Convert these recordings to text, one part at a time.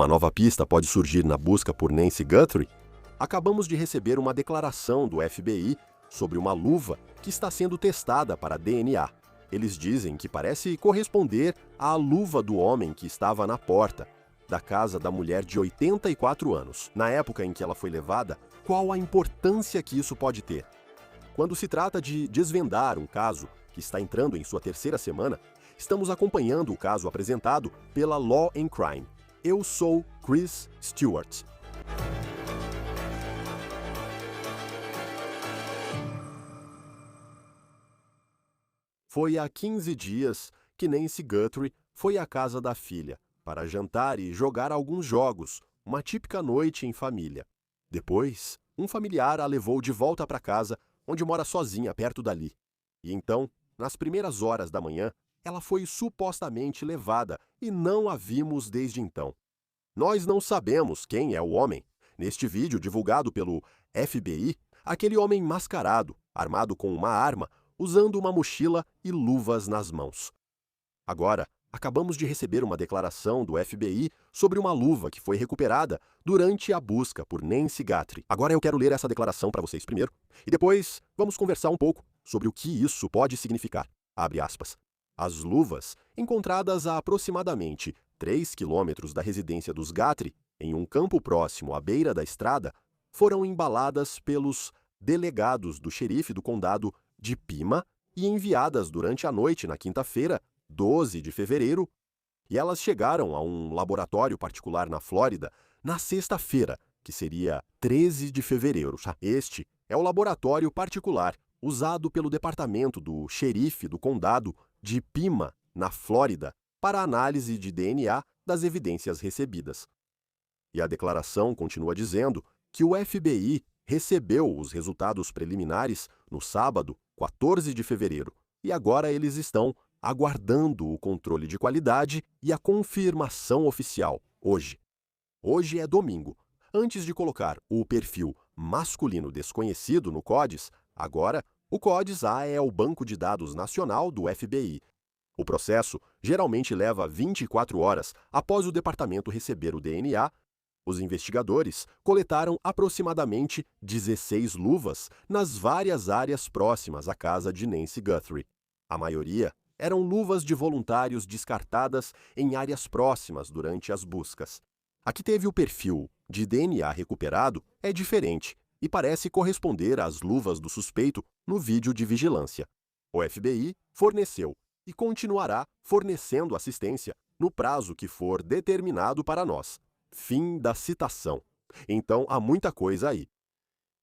uma nova pista pode surgir na busca por Nancy Guthrie, acabamos de receber uma declaração do FBI sobre uma luva que está sendo testada para DNA. Eles dizem que parece corresponder à luva do homem que estava na porta da casa da mulher de 84 anos. Na época em que ela foi levada, qual a importância que isso pode ter? Quando se trata de desvendar um caso que está entrando em sua terceira semana, estamos acompanhando o caso apresentado pela Law and Crime. Eu sou Chris Stewart. Foi há 15 dias que Nancy Guthrie foi à casa da filha para jantar e jogar alguns jogos, uma típica noite em família. Depois, um familiar a levou de volta para casa, onde mora sozinha perto dali. E então, nas primeiras horas da manhã, ela foi supostamente levada e não a vimos desde então. Nós não sabemos quem é o homem. Neste vídeo divulgado pelo FBI, aquele homem mascarado, armado com uma arma, usando uma mochila e luvas nas mãos. Agora, acabamos de receber uma declaração do FBI sobre uma luva que foi recuperada durante a busca por Nancy Guthrie. Agora eu quero ler essa declaração para vocês primeiro, e depois vamos conversar um pouco sobre o que isso pode significar. Abre aspas. As luvas, encontradas a aproximadamente 3 quilômetros da residência dos Guthrie, em um campo próximo à beira da estrada, foram embaladas pelos delegados do xerife do condado de Pima e enviadas durante a noite na quinta-feira, 12 de fevereiro, e elas chegaram a um laboratório particular na Flórida na sexta-feira, que seria 13 de fevereiro. Este é o laboratório particular usado pelo departamento do xerife do condado de Pima, na Flórida, para análise de DNA das evidências recebidas. E a declaração continua dizendo que o FBI recebeu os resultados preliminares no sábado, 14 de fevereiro, e agora eles estão aguardando o controle de qualidade e a confirmação oficial, hoje. Hoje é domingo. Antes de colocar o perfil masculino desconhecido no CODIS, agora o CODIS-A é o banco de dados nacional do FBI. O processo geralmente leva 24 horas após o departamento receber o DNA. Os investigadores coletaram aproximadamente 16 luvas nas várias áreas próximas à casa de Nancy Guthrie. A maioria eram luvas de voluntários descartadas em áreas próximas durante as buscas. A que teve o perfil de DNA recuperado é diferente e parece corresponder às luvas do suspeito no vídeo de vigilância. O FBI forneceu e continuará fornecendo assistência no prazo que for determinado para nós. Fim da citação. Então, há muita coisa aí.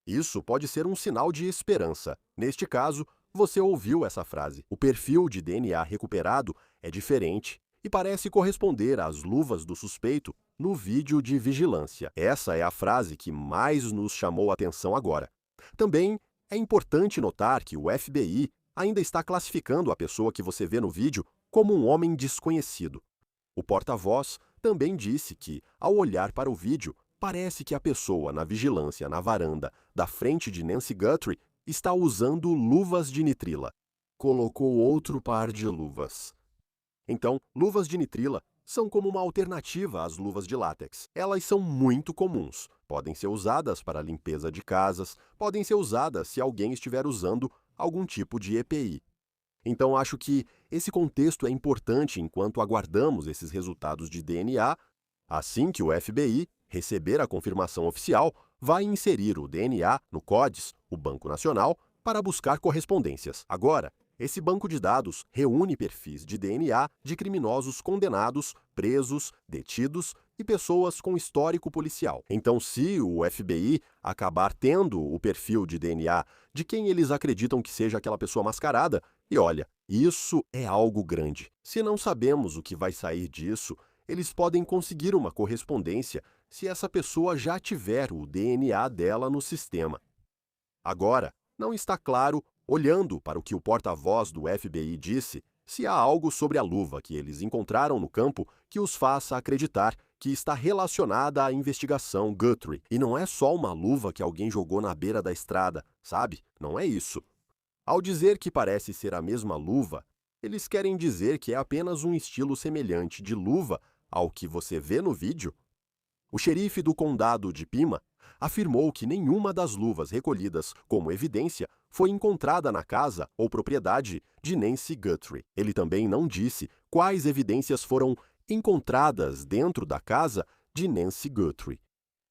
Isso pode ser um sinal de esperança. Neste caso, você ouviu essa frase. O perfil de DNA recuperado é diferente e parece corresponder às luvas do suspeito no vídeo de vigilância. Essa é a frase que mais nos chamou a atenção agora. Também é importante notar que o FBI ainda está classificando a pessoa que você vê no vídeo como um homem desconhecido. O porta-voz também disse que, ao olhar para o vídeo, parece que a pessoa na vigilância na varanda da frente de Nancy Guthrie está usando luvas de nitrila. Colocou outro par de luvas. Então, luvas de nitrila são como uma alternativa às luvas de látex. Elas são muito comuns. Podem ser usadas para limpeza de casas, podem ser usadas se alguém estiver usando algum tipo de EPI. Então, acho que esse contexto é importante enquanto aguardamos esses resultados de DNA. Assim que o FBI receber a confirmação oficial, vai inserir o DNA no CODIS, o Banco Nacional, para buscar correspondências. Agora, esse banco de dados reúne perfis de DNA de criminosos condenados, presos, detidos e pessoas com histórico policial. Então, se o FBI acabar tendo o perfil de DNA de quem eles acreditam que seja aquela pessoa mascarada, e olha, isso é algo grande. Se não sabemos o que vai sair disso, eles podem conseguir uma correspondência se essa pessoa já tiver o DNA dela no sistema. Agora, não está claro, olhando para o que o porta-voz do FBI disse, se há algo sobre a luva que eles encontraram no campo que os faça acreditar que está relacionada à investigação Guthrie. E não é só uma luva que alguém jogou na beira da estrada, sabe? Não é isso. Ao dizer que parece ser a mesma luva, eles querem dizer que é apenas um estilo semelhante de luva ao que você vê no vídeo. O xerife do condado de Pima afirmou que nenhuma das luvas recolhidas como evidência foi encontrada na casa ou propriedade de Nancy Guthrie. Ele também não disse quais evidências foram encontradas dentro da casa de Nancy Guthrie.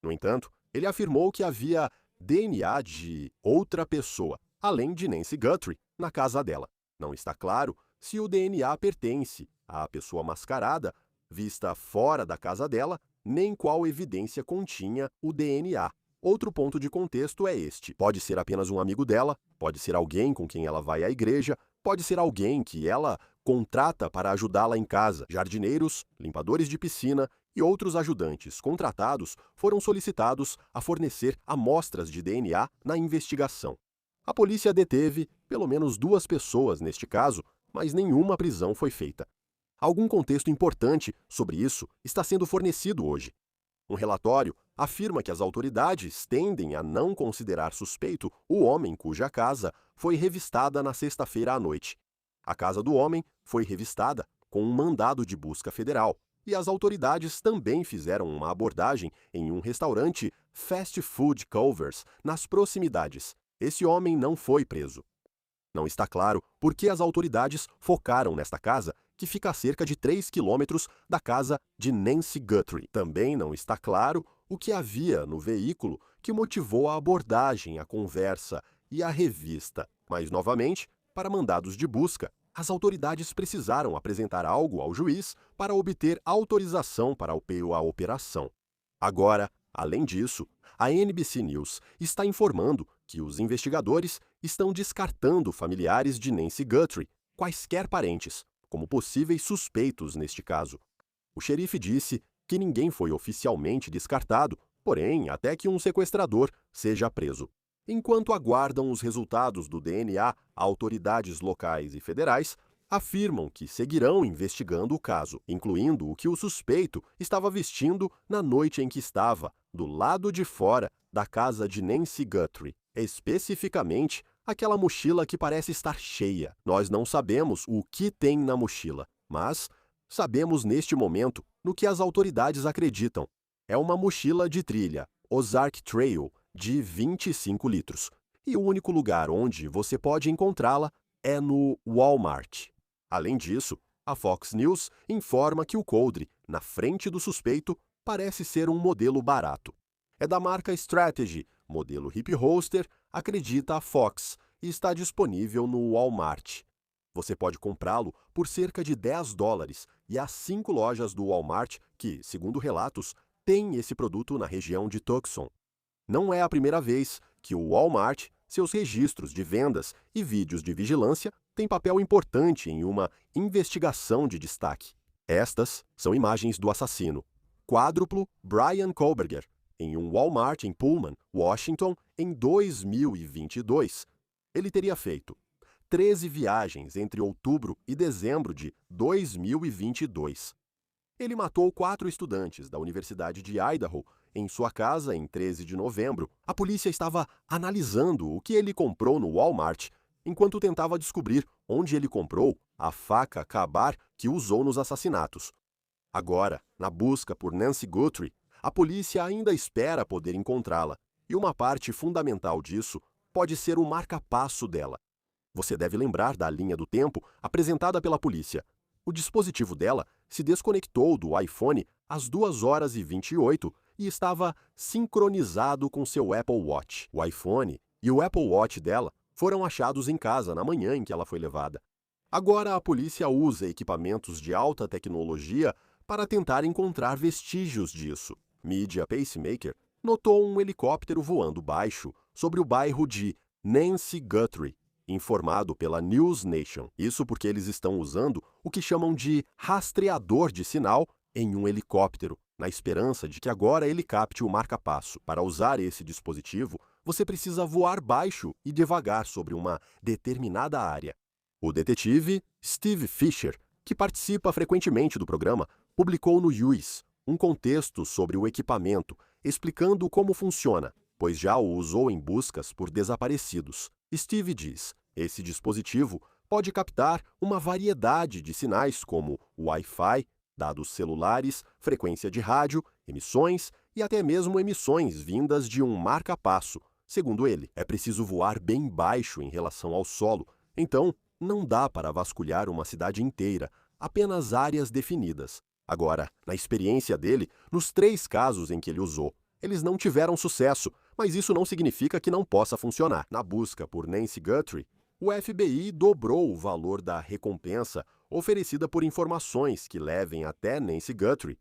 No entanto, ele afirmou que havia DNA de outra pessoa, além de Nancy Guthrie, na casa dela. Não está claro se o DNA pertence à pessoa mascarada vista fora da casa dela, nem qual evidência continha o DNA. Outro ponto de contexto é este: pode ser apenas um amigo dela, pode ser alguém com quem ela vai à igreja, pode ser alguém que ela contrata para ajudá-la em casa. Jardineiros, limpadores de piscina e outros ajudantes contratados foram solicitados a fornecer amostras de DNA na investigação. A polícia deteve pelo menos 2 pessoas neste caso, mas nenhuma prisão foi feita. Algum contexto importante sobre isso está sendo fornecido hoje. Um relatório afirma que as autoridades tendem a não considerar suspeito o homem cuja casa foi revistada na sexta-feira à noite. A casa do homem foi revistada com um mandado de busca federal, e as autoridades também fizeram uma abordagem em um restaurante fast food Culver's nas proximidades. Esse homem não foi preso. Não está claro por que as autoridades focaram nesta casa, que fica a cerca de 3 quilômetros da casa de Nancy Guthrie. Também não está claro o que havia no veículo que motivou a abordagem, a conversa e a revista. Mas, novamente, para mandados de busca, as autoridades precisaram apresentar algo ao juiz para obter autorização para a operação. Agora, além disso, a NBC News está informando que os investigadores estão descartando familiares de Nancy Guthrie, quaisquer parentes, como possíveis suspeitos neste caso. O xerife disse que ninguém foi oficialmente descartado, porém, até que um sequestrador seja preso. Enquanto aguardam os resultados do DNA, autoridades locais e federais afirmam que seguirão investigando o caso, incluindo o que o suspeito estava vestindo na noite em que estava do lado de fora da casa de Nancy Guthrie, especificamente aquela mochila que parece estar cheia. Nós não sabemos o que tem na mochila, mas sabemos neste momento no que as autoridades acreditam. É uma mochila de trilha, Ozark Trail, de 25 litros. E o único lugar onde você pode encontrá-la é no Walmart. Além disso, a Fox News informa que o coldre, na frente do suspeito, parece ser um modelo barato. É da marca Strategy, modelo hip holster, acredita a Fox, e está disponível no Walmart. Você pode comprá-lo por cerca de $10 e há 5 lojas do Walmart que, segundo relatos, têm esse produto na região de Tucson. Não é a primeira vez que o Walmart, seus registros de vendas e vídeos de vigilância têm papel importante em uma investigação de destaque. Estas são imagens do assassino, quádruplo Bryan Kohberger, em um Walmart em Pullman, Washington, em 2022. Ele teria feito 13 viagens entre outubro e dezembro de 2022. Ele matou 4 estudantes da Universidade de Idaho em sua casa em 13 de novembro. A polícia estava analisando o que ele comprou no Walmart, enquanto tentava descobrir onde ele comprou a faca Ka-Bar que usou nos assassinatos. Agora, na busca por Nancy Guthrie, a polícia ainda espera poder encontrá-la, e uma parte fundamental disso pode ser o marca-passo dela. Você deve lembrar da linha do tempo apresentada pela polícia. O dispositivo dela se desconectou do iPhone às 2h28 e estava sincronizado com seu Apple Watch. O iPhone e o Apple Watch dela foram achados em casa na manhã em que ela foi levada. Agora a polícia usa equipamentos de alta tecnologia para tentar encontrar vestígios disso. Media Pacemaker notou um helicóptero voando baixo sobre o bairro de Nancy Guthrie, informado pela News Nation. Isso porque eles estão usando o que chamam de rastreador de sinal em um helicóptero, na esperança de que agora ele capte o marca-passo. Para usar esse dispositivo, você precisa voar baixo e devagar sobre uma determinada área. O detetive Steve Fisher, que participa frequentemente do programa, publicou no UIS um contexto sobre o equipamento, explicando como funciona, pois já o usou em buscas por desaparecidos. Steve diz: esse dispositivo pode captar uma variedade de sinais como Wi-Fi, dados celulares, frequência de rádio, emissões e até mesmo emissões vindas de um marca-passo. Segundo ele, é preciso voar bem baixo em relação ao solo, então não dá para vasculhar uma cidade inteira, apenas áreas definidas. Agora, na experiência dele, nos 3 casos em que ele usou, eles não tiveram sucesso, mas isso não significa que não possa funcionar. Na busca por Nancy Guthrie, o FBI dobrou o valor da recompensa oferecida por informações que levem até Nancy Guthrie.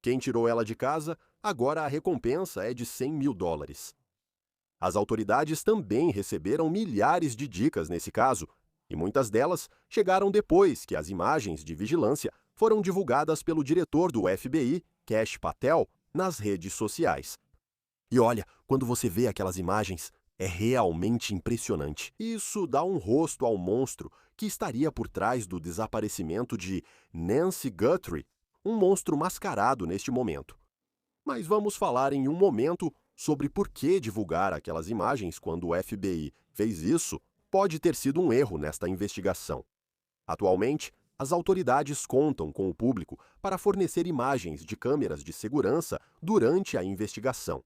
Quem tirou ela de casa, agora a recompensa é de $100.000. As autoridades também receberam milhares de dicas nesse caso, e muitas delas chegaram depois que as imagens de vigilância foram divulgadas pelo diretor do FBI, Kash Patel, nas redes sociais. E olha, quando você vê aquelas imagens, é realmente impressionante. Isso dá um rosto ao monstro que estaria por trás do desaparecimento de Nancy Guthrie, um monstro mascarado neste momento. Mas vamos falar em um momento sobre por que divulgar aquelas imagens quando o FBI fez isso pode ter sido um erro nesta investigação. Atualmente, as autoridades contam com o público para fornecer imagens de câmeras de segurança durante a investigação.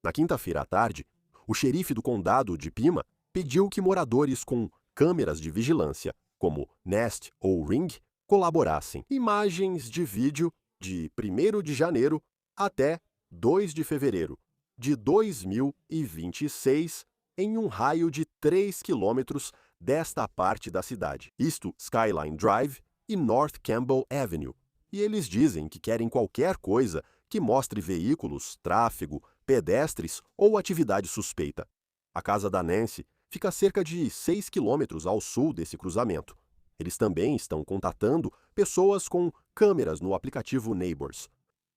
Na quinta-feira à tarde, o xerife do condado de Pima pediu que moradores com câmeras de vigilância, como Nest ou Ring, colaborassem. Imagens de vídeo de 1º de janeiro até 2 de fevereiro de 2026 em um raio de 3 quilômetros desta parte da cidade, isto Skyline Drive e North Campbell Avenue. E eles dizem que querem qualquer coisa que mostre veículos, tráfego, pedestres ou atividade suspeita. A casa da Nancy fica a cerca de 6 quilômetros ao sul desse cruzamento. Eles também estão contatando pessoas com câmeras no aplicativo Neighbors.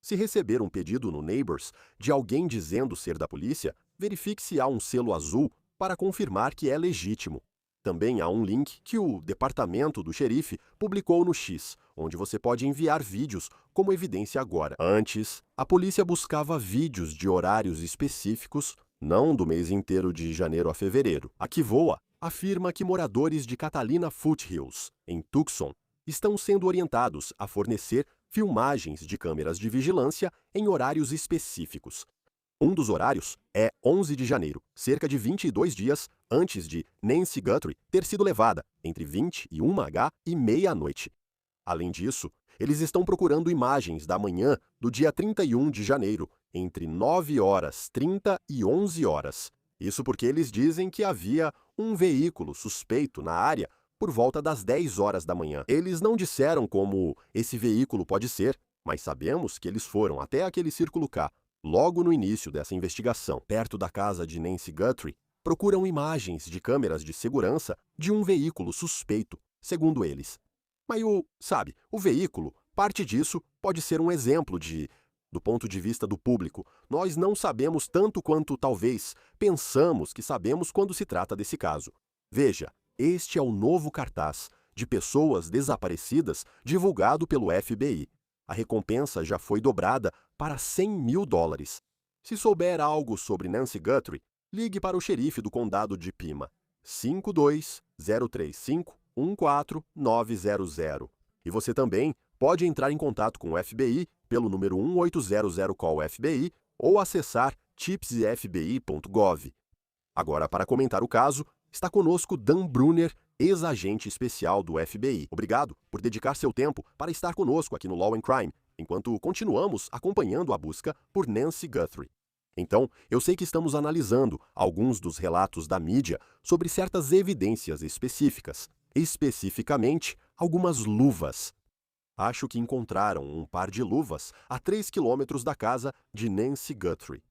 Se receber um pedido no Neighbors de alguém dizendo ser da polícia, verifique se há um selo azul para confirmar que é legítimo. Também há um link que o departamento do xerife publicou no X, onde você pode enviar vídeos como evidência agora. Antes, a polícia buscava vídeos de horários específicos, não do mês inteiro de janeiro a fevereiro. A que voa afirma que moradores de Catalina Foothills, em Tucson, estão sendo orientados a fornecer filmagens de câmeras de vigilância em horários específicos. Um dos horários é 11 de janeiro, cerca de 22 dias antes de Nancy Guthrie ter sido levada, entre 21h e meia-noite. Além disso, eles estão procurando imagens da manhã do dia 31 de janeiro, entre 9h30 e 11h. Isso porque eles dizem que havia um veículo suspeito na área por volta das 10h da manhã. Eles não disseram como esse veículo pode ser, mas sabemos que eles foram até aquele Círculo K, logo no início dessa investigação, perto da casa de Nancy Guthrie, procuram imagens de câmeras de segurança de um veículo suspeito, segundo eles. Mas o veículo, parte disso pode ser um exemplo do ponto de vista do público. Nós não sabemos tanto quanto talvez pensamos que sabemos quando se trata desse caso. Veja, este é o novo cartaz de pessoas desaparecidas divulgado pelo FBI. A recompensa já foi dobrada para $100.000. Se souber algo sobre Nancy Guthrie, ligue para o xerife do condado de Pima, 52-035-14900. E você também pode entrar em contato com o FBI pelo número 1800-CALL-FBI ou acessar tipsfbi.gov. Agora, para comentar o caso, está conosco Dan Brunner, ex-agente especial do FBI. Obrigado por dedicar seu tempo para estar conosco aqui no Law and Crime, enquanto continuamos acompanhando a busca por Nancy Guthrie. Então, eu sei que estamos analisando alguns dos relatos da mídia sobre certas evidências específicas, especificamente algumas luvas. Acho que encontraram um par de luvas a 3 quilômetros da casa de Nancy Guthrie.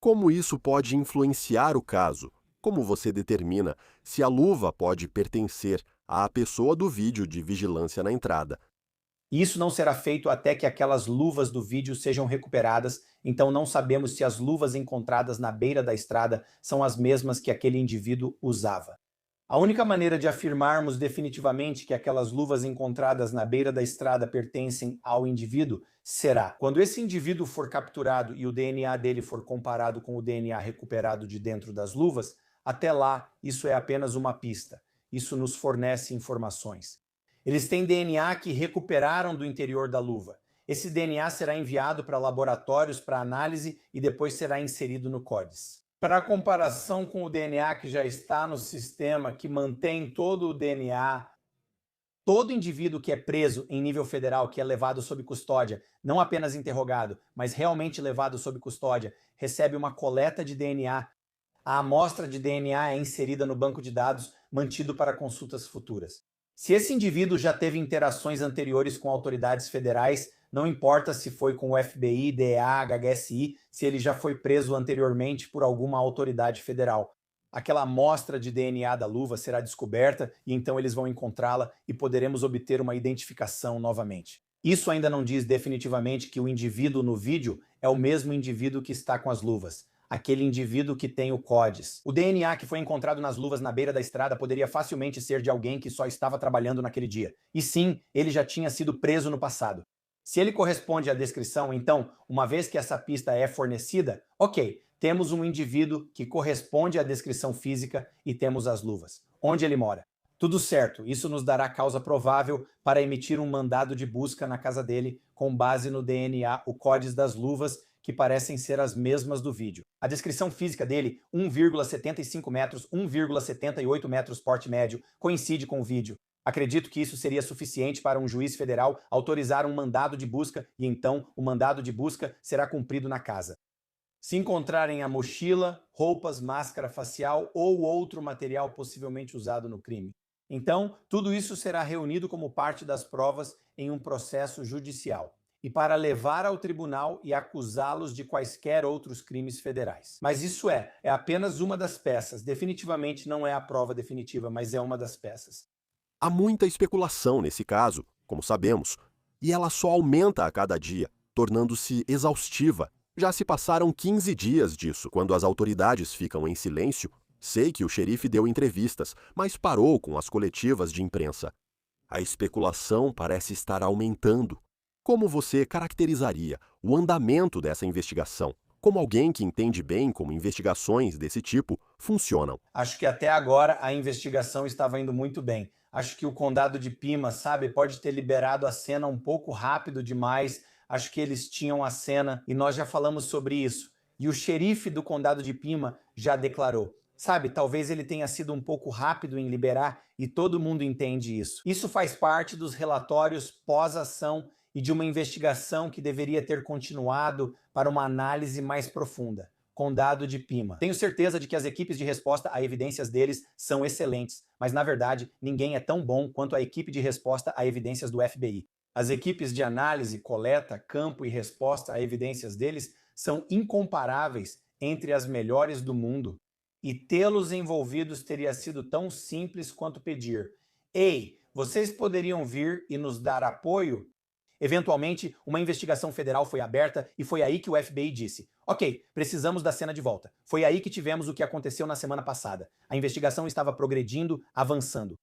Como isso pode influenciar o caso? Como você determina se a luva pode pertencer à pessoa do vídeo de vigilância na entrada? Isso não será feito até que aquelas luvas do vídeo sejam recuperadas, então não sabemos se as luvas encontradas na beira da estrada são as mesmas que aquele indivíduo usava. A única maneira de afirmarmos definitivamente que aquelas luvas encontradas na beira da estrada pertencem ao indivíduo será quando esse indivíduo for capturado e o DNA dele for comparado com o DNA recuperado de dentro das luvas. Até lá, isso é apenas uma pista. Isso nos fornece informações. Eles têm DNA que recuperaram do interior da luva. Esse DNA será enviado para laboratórios para análise e depois será inserido no CODES. Para comparação com o DNA que já está no sistema, que mantém todo o DNA, todo indivíduo que é preso em nível federal, que é levado sob custódia, não apenas interrogado, mas realmente levado sob custódia, recebe uma coleta de DNA. A amostra de DNA é inserida no banco de dados, mantido para consultas futuras. Se esse indivíduo já teve interações anteriores com autoridades federais, não importa se foi com o FBI, DEA, HSI, se ele já foi preso anteriormente por alguma autoridade federal. Aquela amostra de DNA da luva será descoberta e então eles vão encontrá-la e poderemos obter uma identificação novamente. Isso ainda não diz definitivamente que o indivíduo no vídeo é o mesmo indivíduo que está com as luvas, aquele indivíduo que tem o CODES. O DNA que foi encontrado nas luvas na beira da estrada poderia facilmente ser de alguém que só estava trabalhando naquele dia. E sim, ele já tinha sido preso no passado. Se ele corresponde à descrição, então, uma vez que essa pista é fornecida, ok, temos um indivíduo que corresponde à descrição física e temos as luvas. Onde ele mora? Tudo certo, isso nos dará causa provável para emitir um mandado de busca na casa dele com base no DNA, o CODES das luvas, que parecem ser as mesmas do vídeo. A descrição física dele, 1,75 metros, 1,78 metros porte médio, coincide com o vídeo. Acredito que isso seria suficiente para um juiz federal autorizar um mandado de busca e então o mandado de busca será cumprido na casa. Se encontrarem a mochila, roupas, máscara facial ou outro material possivelmente usado no crime. Então, tudo isso será reunido como parte das provas em um processo judicial e para levar ao tribunal e acusá-los de quaisquer outros crimes federais. Mas isso é apenas uma das peças. Definitivamente não é a prova definitiva, mas é uma das peças. Há muita especulação nesse caso, como sabemos, e ela só aumenta a cada dia, tornando-se exaustiva. Já se passaram 15 dias disso. Quando as autoridades ficam em silêncio, sei que o xerife deu entrevistas, mas parou com as coletivas de imprensa. A especulação parece estar aumentando. Como você caracterizaria o andamento dessa investigação? Como alguém que entende bem como investigações desse tipo funcionam. Acho que até agora a investigação estava indo muito bem. Acho que o condado de Pima, pode ter liberado a cena um pouco rápido demais. Acho que eles tinham a cena e nós já falamos sobre isso. E o xerife do condado de Pima já declarou. Talvez ele tenha sido um pouco rápido em liberar e todo mundo entende isso. Isso faz parte dos relatórios pós-ação e de uma investigação que deveria ter continuado para uma análise mais profunda. Condado de Pima. Tenho certeza de que as equipes de resposta a evidências deles são excelentes, mas na verdade ninguém é tão bom quanto a equipe de resposta a evidências do FBI. As equipes de análise, coleta, campo e resposta a evidências deles são incomparáveis entre as melhores do mundo. E tê-los envolvidos teria sido tão simples quanto pedir: ei, vocês poderiam vir e nos dar apoio? Eventualmente, uma investigação federal foi aberta e foi aí que o FBI disse: ok, precisamos da cena de volta. Foi aí que tivemos o que aconteceu na semana passada. A investigação estava progredindo, avançando.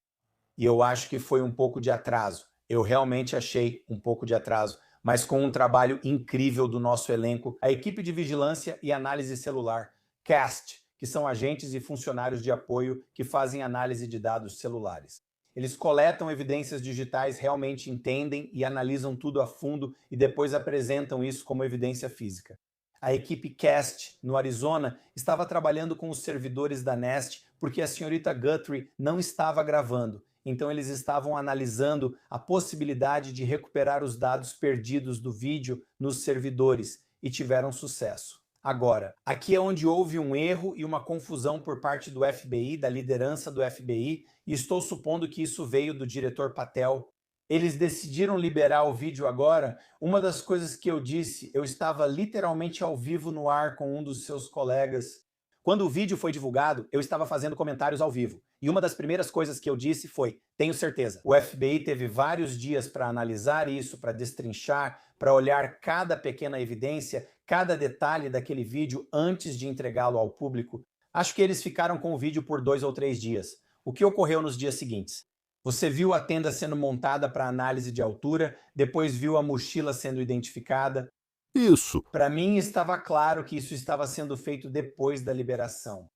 E eu acho que foi um pouco de atraso. Eu realmente achei um pouco de atraso, mas com um trabalho incrível do nosso elenco, a equipe de vigilância e análise celular, CAST, que são agentes e funcionários de apoio que fazem análise de dados celulares. Eles coletam evidências digitais, realmente entendem e analisam tudo a fundo e depois apresentam isso como evidência física. A equipe CAST, no Arizona, estava trabalhando com os servidores da Nest porque a senhorita Guthrie não estava gravando. Então eles estavam analisando a possibilidade de recuperar os dados perdidos do vídeo nos servidores e tiveram sucesso. Agora, aqui é onde houve um erro e uma confusão por parte do FBI, da liderança do FBI, e estou supondo que isso veio do diretor Patel. Eles decidiram liberar o vídeo agora. Uma das coisas que eu disse, eu estava literalmente ao vivo no ar com um dos seus colegas. Quando o vídeo foi divulgado, eu estava fazendo comentários ao vivo. E uma das primeiras coisas que eu disse foi: tenho certeza. O FBI teve vários dias para analisar isso, para destrinchar, para olhar cada pequena evidência, cada detalhe daquele vídeo antes de entregá-lo ao público. Acho que eles ficaram com o vídeo por 2 ou 3 dias. O que ocorreu nos dias seguintes? Você viu a tenda sendo montada para análise de altura, depois viu a mochila sendo identificada. Isso. Para mim estava claro que isso estava sendo feito depois da liberação.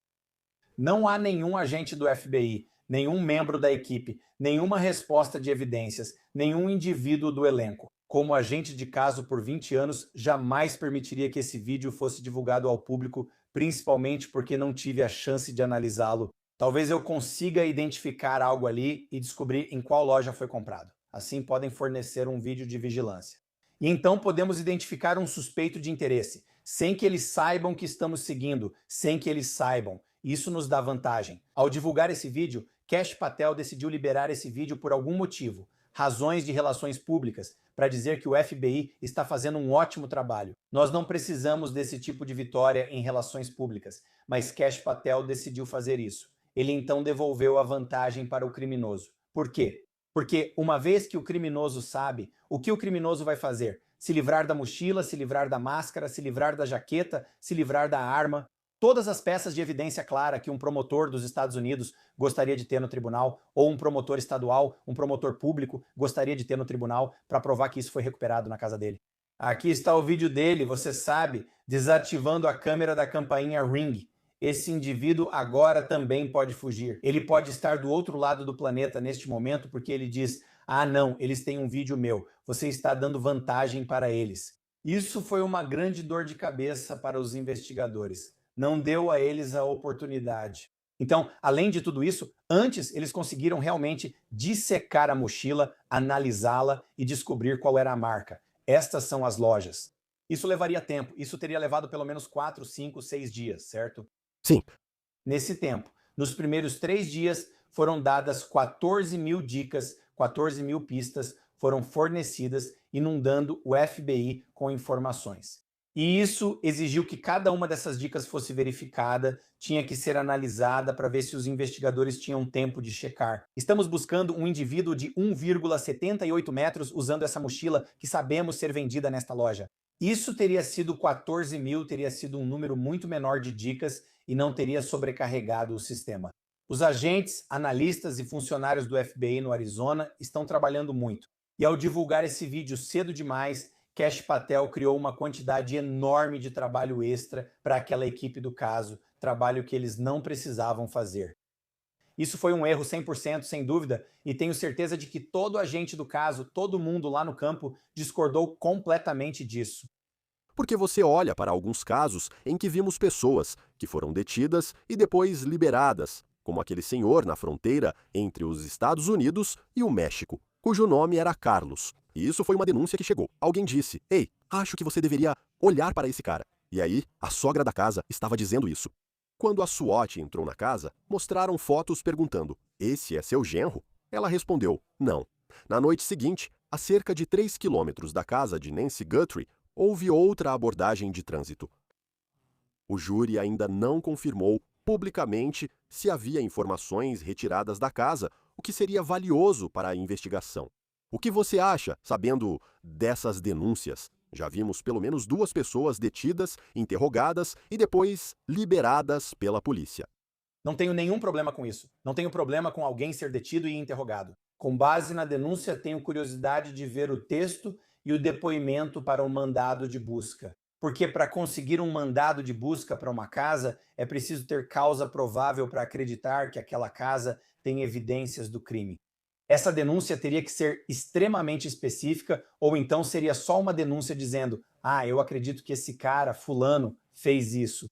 Não há nenhum agente do FBI, nenhum membro da equipe, nenhuma resposta de evidências, nenhum indivíduo do elenco. Como agente de caso por 20 anos, jamais permitiria que esse vídeo fosse divulgado ao público, principalmente porque não tive a chance de analisá-lo. Talvez eu consiga identificar algo ali e descobrir em qual loja foi comprado. Assim podem fornecer um vídeo de vigilância. E então podemos identificar um suspeito de interesse, sem que eles saibam que estamos seguindo, sem que eles saibam. Isso nos dá vantagem. Ao divulgar esse vídeo, Kash Patel decidiu liberar esse vídeo por algum motivo, razões de relações públicas, para dizer que o FBI está fazendo um ótimo trabalho. Nós não precisamos desse tipo de vitória em relações públicas, mas Kash Patel decidiu fazer isso. Ele então devolveu a vantagem para o criminoso. Por quê? Porque uma vez que o criminoso sabe, o que o criminoso vai fazer? Se livrar da mochila, se livrar da máscara, se livrar da jaqueta, se livrar da arma. Todas as peças de evidência clara que um promotor dos Estados Unidos gostaria de ter no tribunal, ou um promotor estadual, um promotor público gostaria de ter no tribunal para provar que isso foi recuperado na casa dele. Aqui está o vídeo dele, você sabe, desativando a câmera da campainha Ring. Esse indivíduo agora também pode fugir. Ele pode estar do outro lado do planeta neste momento porque ele diz: ah não, eles têm um vídeo meu, você está dando vantagem para eles. Isso foi uma grande dor de cabeça para os investigadores. Não deu a eles a oportunidade. Então, além de tudo isso, antes eles conseguiram realmente dissecar a mochila, analisá-la e descobrir qual era a marca. Estas são as lojas. Isso levaria tempo, isso teria levado pelo menos 4, 5, 6 dias, certo? Sim. Nesse tempo, nos primeiros 3 dias, foram dadas 14 mil dicas, 14 mil pistas foram fornecidas, inundando o FBI com informações. E isso exigiu que cada uma dessas dicas fosse verificada, tinha que ser analisada para ver se os investigadores tinham tempo de checar. Estamos buscando um indivíduo de 1,78 metros usando essa mochila que sabemos ser vendida nesta loja. Isso teria sido 14 mil, teria sido um número muito menor de dicas e não teria sobrecarregado o sistema. Os agentes, analistas e funcionários do FBI no Arizona estão trabalhando muito. E ao divulgar esse vídeo cedo demais, Kash Patel criou uma quantidade enorme de trabalho extra para aquela equipe do caso, trabalho que eles não precisavam fazer. Isso foi um erro 100%, sem dúvida, e tenho certeza de que todo agente do caso, todo mundo lá no campo, discordou completamente disso. Porque você olha para alguns casos em que vimos pessoas que foram detidas e depois liberadas, como aquele senhor na fronteira entre os Estados Unidos e o México, cujo nome era Carlos. E isso foi uma denúncia que chegou. Alguém disse: "Ei, acho que você deveria olhar para esse cara." E aí, a sogra da casa estava dizendo isso. Quando a SWAT entrou na casa, mostraram fotos perguntando: "Esse é seu genro?" Ela respondeu: "Não." Na noite seguinte, a cerca de 3 quilômetros da casa de Nancy Guthrie, houve outra abordagem de trânsito. O júri ainda não confirmou publicamente se havia informações retiradas da casa, o que seria valioso para a investigação. O que você acha, sabendo dessas denúncias? Já vimos pelo menos 2 pessoas detidas, interrogadas e depois liberadas pela polícia. Não tenho nenhum problema com isso. Não tenho problema com alguém ser detido e interrogado. Com base na denúncia, tenho curiosidade de ver o texto e o depoimento para o mandado de busca. Porque para conseguir um mandado de busca para uma casa, é preciso ter causa provável para acreditar que aquela casa tem evidências do crime. Essa denúncia teria que ser extremamente específica, ou então seria só uma denúncia dizendo: ah, eu acredito que esse cara, fulano, fez isso.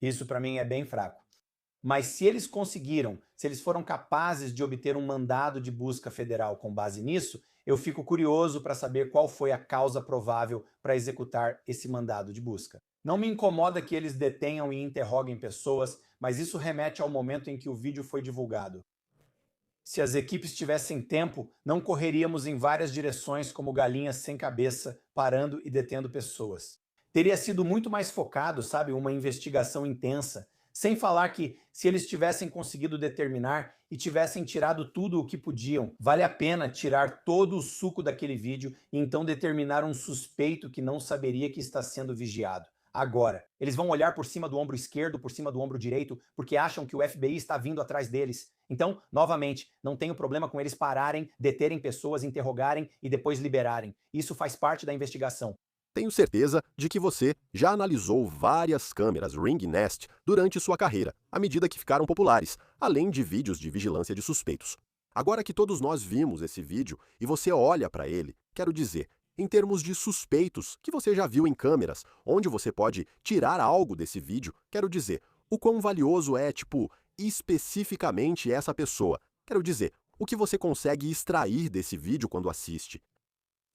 Isso para mim é bem fraco. Mas se eles conseguiram, se eles foram capazes de obter um mandado de busca federal com base nisso, eu fico curioso para saber qual foi a causa provável para executar esse mandado de busca. Não me incomoda que eles detenham e interroguem pessoas, mas isso remete ao momento em que o vídeo foi divulgado. Se as equipes tivessem tempo, não correríamos em várias direções como galinhas sem cabeça, parando e detendo pessoas. Teria sido muito mais focado, sabe, uma investigação intensa, sem falar que, se eles tivessem conseguido determinar e tivessem tirado tudo o que podiam, vale a pena tirar todo o suco daquele vídeo e então determinar um suspeito que não saberia que está sendo vigiado. Agora, eles vão olhar por cima do ombro esquerdo, por cima do ombro direito, porque acham que o FBI está vindo atrás deles. Então, novamente, não tenho problema com eles pararem, deterem pessoas, interrogarem e depois liberarem. Isso faz parte da investigação. Tenho certeza de que você já analisou várias câmeras Ring Nest durante sua carreira, à medida que ficaram populares, além de vídeos de vigilância de suspeitos. Agora que todos nós vimos esse vídeo e você olha para ele, quero dizer, em termos de suspeitos que você já viu em câmeras, onde você pode tirar algo desse vídeo, quero dizer, o quão valioso é, tipo, especificamente essa pessoa. Quero dizer, o que você consegue extrair desse vídeo quando assiste.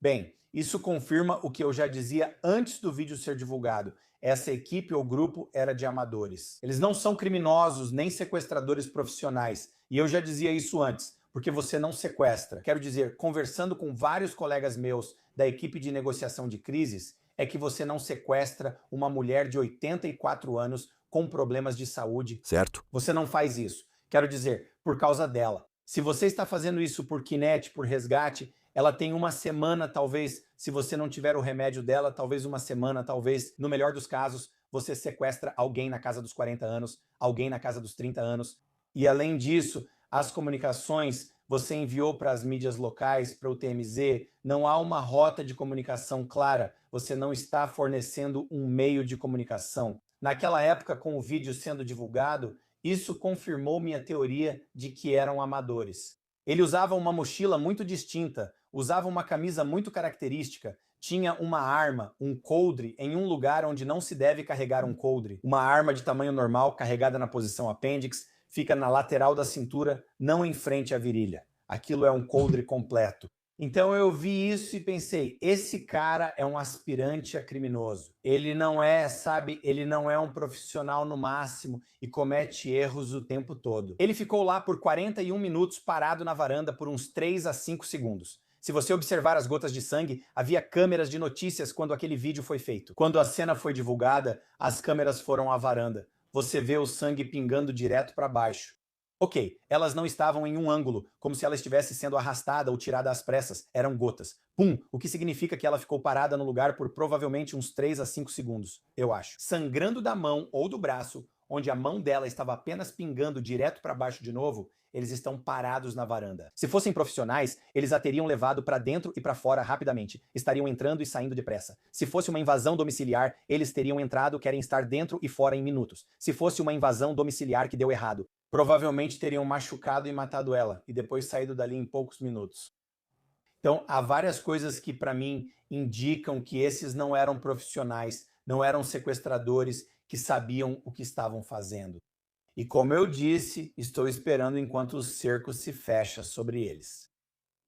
Bem, isso confirma o que eu já dizia antes do vídeo ser divulgado. Essa equipe ou grupo era de amadores. Eles não são criminosos nem sequestradores profissionais. E eu já dizia isso antes, porque você não sequestra. Quero dizer, conversando com vários colegas meus da equipe de negociação de crises, é que você não sequestra uma mulher de 84 anos com problemas de saúde. Certo? Você não faz isso. Quero dizer, por causa dela. Se você está fazendo isso por kinete, por resgate, ela tem uma semana, talvez, se você não tiver o remédio dela, talvez uma semana, talvez, no melhor dos casos, você sequestra alguém na casa dos 40 anos, alguém na casa dos 30 anos. E além disso, as comunicações você enviou para as mídias locais, para o TMZ, não há uma rota de comunicação clara, você não está fornecendo um meio de comunicação. Naquela época, com o vídeo sendo divulgado, isso confirmou minha teoria de que eram amadores. Ele usava uma mochila muito distinta, usava uma camisa muito característica, tinha uma arma, um coldre, em um lugar onde não se deve carregar um coldre. Uma arma de tamanho normal, carregada na posição apêndice, fica na lateral da cintura, não em frente à virilha. Aquilo é um coldre completo. Então eu vi isso e pensei, esse cara é um aspirante a criminoso. Ele não é, sabe, ele não é um profissional no máximo e comete erros o tempo todo. Ele ficou lá por 41 minutos parado na varanda por uns 3 a 5 segundos. Se você observar as gotas de sangue, havia câmeras de notícias quando aquele vídeo foi feito. Quando a cena foi divulgada, as câmeras foram à varanda. Você vê o sangue pingando direto para baixo. Ok, elas não estavam em um ângulo, como se ela estivesse sendo arrastada ou tirada às pressas, eram gotas. Pum, o que significa que ela ficou parada no lugar por provavelmente uns 3 a 5 segundos, eu acho. Sangrando da mão ou do braço, onde a mão dela estava apenas pingando direto para baixo de novo, eles estão parados na varanda. Se fossem profissionais, eles a teriam levado para dentro e para fora rapidamente. Estariam entrando e saindo depressa. Se fosse uma invasão domiciliar, eles teriam entrado, querem estar dentro e fora em minutos. Se fosse uma invasão domiciliar que deu errado, provavelmente teriam machucado e matado ela, e depois saído dali em poucos minutos. Então, há várias coisas que, para mim, indicam que esses não eram profissionais, não eram sequestradores que sabiam o que estavam fazendo. E como eu disse, estou esperando enquanto o cerco se fecha sobre eles.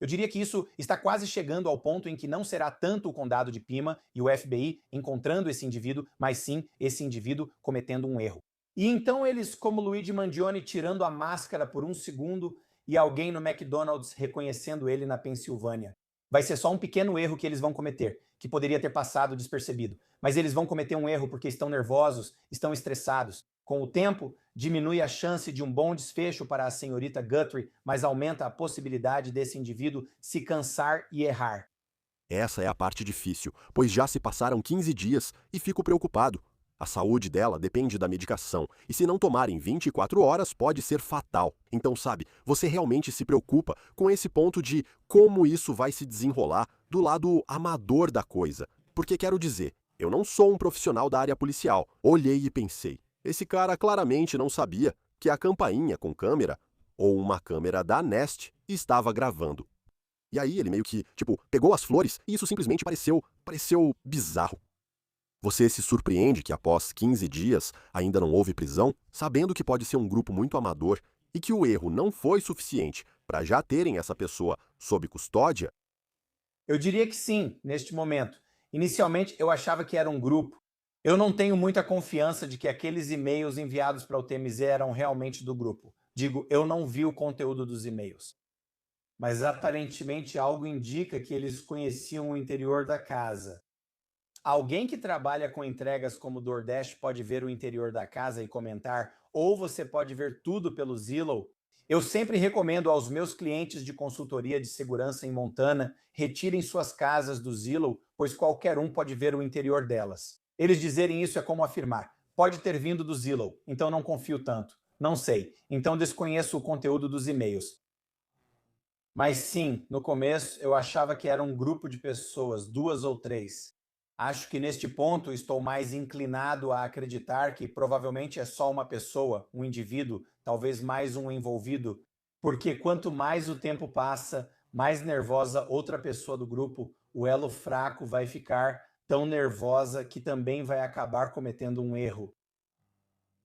Eu diria que isso está quase chegando ao ponto em que não será tanto o condado de Pima e o FBI encontrando esse indivíduo, mas sim esse indivíduo cometendo um erro. E então eles, como Luigi Mangione, tirando a máscara por um segundo e alguém no McDonald's reconhecendo ele na Pensilvânia. Vai ser só um pequeno erro que eles vão cometer, que poderia ter passado despercebido. Mas eles vão cometer um erro porque estão nervosos, estão estressados. Com o tempo, diminui a chance de um bom desfecho para a senhorita Guthrie, mas aumenta a possibilidade desse indivíduo se cansar e errar. Essa é a parte difícil, pois já se passaram 15 dias e fico preocupado. A saúde dela depende da medicação, e se não tomar em 24 horas pode ser fatal. Então, sabe, você realmente se preocupa com esse ponto de como isso vai se desenrolar do lado amador da coisa. Porque quero dizer, eu não sou um profissional da área policial. Olhei e pensei, esse cara claramente não sabia que a campainha com câmera, ou uma câmera da Nest, estava gravando. E aí ele meio que, pegou as flores e isso simplesmente pareceu bizarro. Você se surpreende que após 15 dias ainda não houve prisão, sabendo que pode ser um grupo muito amador e que o erro não foi suficiente para já terem essa pessoa sob custódia? Eu diria que sim, neste momento. Inicialmente eu achava que era um grupo. Eu não tenho muita confiança de que aqueles e-mails enviados para o TMZ eram realmente do grupo. Digo, eu não vi o conteúdo dos e-mails. Mas aparentemente algo indica que eles conheciam o interior da casa. Alguém que trabalha com entregas como o DoorDash pode ver o interior da casa e comentar, ou você pode ver tudo pelo Zillow. Eu sempre recomendo aos meus clientes de consultoria de segurança em Montana, retirem suas casas do Zillow, pois qualquer um pode ver o interior delas. Eles dizerem isso é como afirmar, pode ter vindo do Zillow, então não confio tanto. Não sei, então desconheço o conteúdo dos e-mails. Mas sim, no começo eu achava que era um grupo de pessoas, 2 ou 3. Acho que neste ponto estou mais inclinado a acreditar que provavelmente é só uma pessoa, um indivíduo, talvez mais um envolvido, porque quanto mais o tempo passa, mais nervosa outra pessoa do grupo o elo fraco vai ficar tão nervosa que também vai acabar cometendo um erro.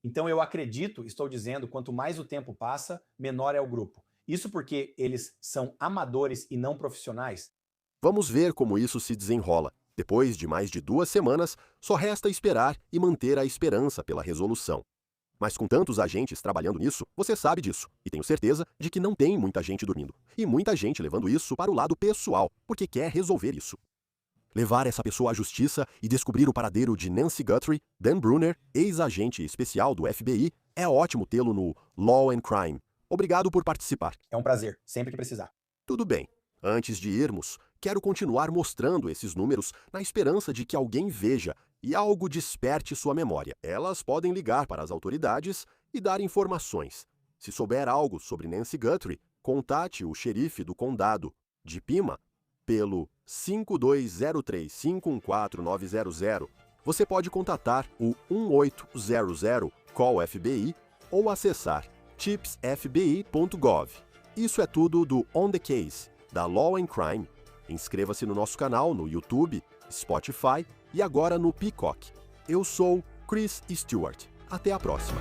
Então eu acredito, estou dizendo, quanto mais o tempo passa, menor é o grupo. Isso porque eles são amadores e não profissionais? Vamos ver como isso se desenrola. Depois de mais de 2 semanas, só resta esperar e manter a esperança pela resolução. Mas com tantos agentes trabalhando nisso, você sabe disso, e tenho certeza de que não tem muita gente dormindo. E muita gente levando isso para o lado pessoal, porque quer resolver isso. Levar essa pessoa à justiça e descobrir o paradeiro de Nancy Guthrie, Dan Brunner, ex-agente especial do FBI, é ótimo tê-lo no Law and Crime. Obrigado por participar. É um prazer, sempre que precisar. Tudo bem. Antes de irmos, quero continuar mostrando esses números na esperança de que alguém veja e algo desperte sua memória. Elas podem ligar para as autoridades e dar informações. Se souber algo sobre Nancy Guthrie, contate o xerife do condado de Pima pelo 5203-514-900. Você pode contatar o 1800 Call FBI ou acessar tipsfbi.gov. Isso é tudo do On the Case, da Law and Crime. Inscreva-se no nosso canal no YouTube, Spotify e agora no Peacock. Eu sou Chris Stewart. Até a próxima.